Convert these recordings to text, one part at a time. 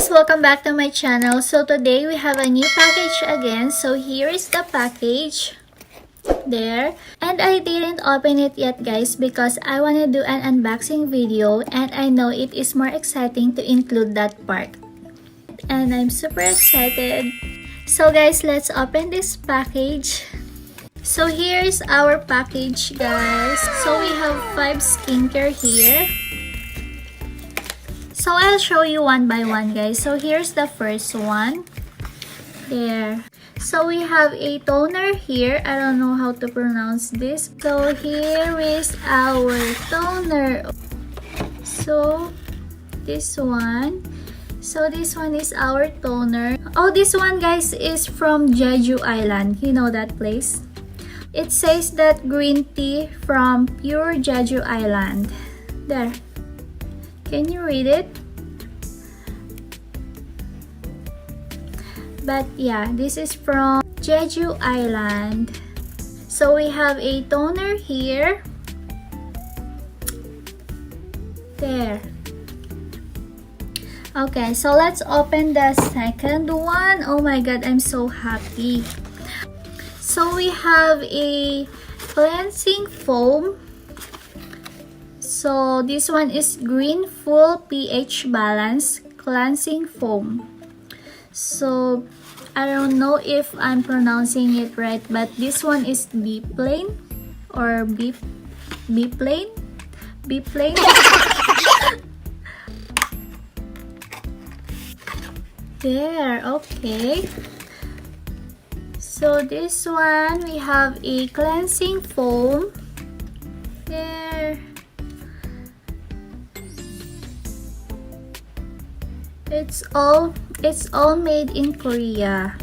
guys, welcome back to my channel. So today we have a new package again. So here is the package there, and I didn't open it yet guys because I want to do an unboxing video, and I know it is more exciting to include that part, and I'm super excited. So guys, let's open this package. So here's our package guys. So we have 5 skincare here. So I'll show you one by one guys. So here's the first one. There. So we have a toner here. I don't know how to pronounce this. So here is our toner. So this one. So this one is our toner. Oh, this one guys is from Jeju Island. You know that place? It says that green tea from pure Jeju Island. There. Can you read it? But yeah, this is from Jeju Island. So we have a toner here. There. Okay, so let's open the second one. Oh my god, I'm so happy. So we have a cleansing foam. So this one is Greenful pH Balance Cleansing Foam. So I don't know if I'm pronouncing it right, but this one is Beplain or Beplain. There, okay. So this one we have a cleansing foam. There. It's all made in Korea.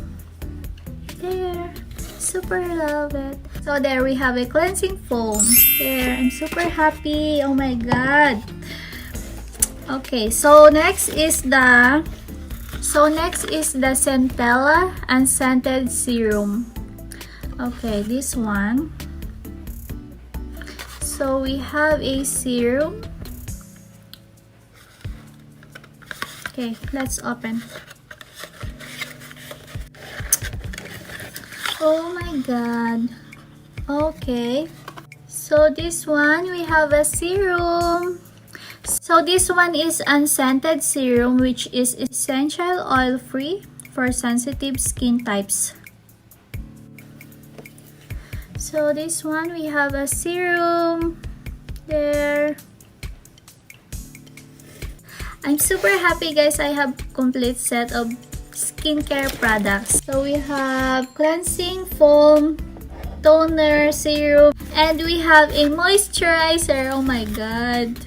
There. Super love it. So there we have a cleansing foam. There. I'm super happy. Oh my god. Okay, so next is the Centella Unscented Serum. Okay, this one. So we have a serum. Okay, let's open. Oh my god. Okay. So this one, we have a serum. So this one is Unscented Serum, which is essential oil free for sensitive skin types. So this one, we have a serum. There. I'm super happy guys, I have complete set of skincare products. So we have cleansing foam, toner, serum, and we have a moisturizer. Oh my god,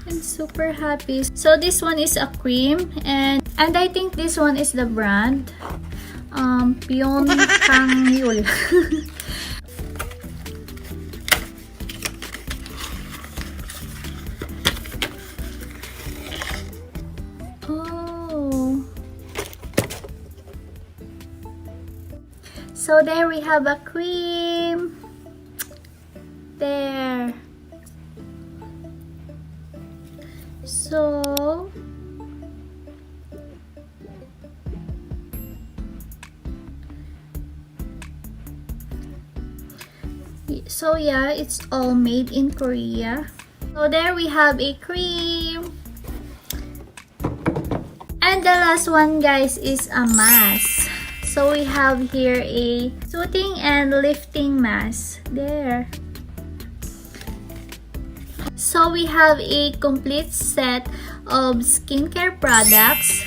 I'm super happy. So this one is a cream, and I think this one is the brand Pyunkang. So there we have a cream. There. So yeah, it's all made in Korea. So there we have a cream. And the last one guys is a mask. So we have here a soothing and lifting mask. There. So we have a complete set of skincare products.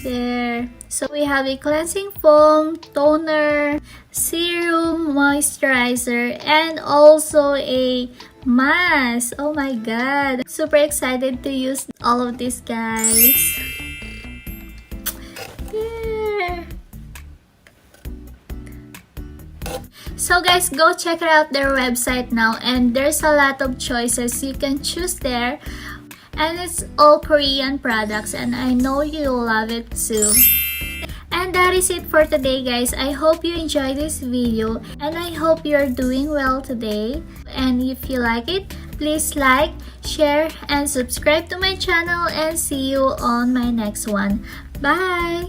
There. So we have a cleansing foam, toner, serum, moisturizer, and also a mask. Oh my god. Super excited to use all of these guys. So guys, go check out their website now, and there's a lot of choices you can choose there, and it's all Korean products, and I know you'll love it too. And that is it for today guys. I hope you enjoyed this video, and I hope you're doing well today. And if you like it, Please like, share, and subscribe to my channel, and see you on my next one. Bye!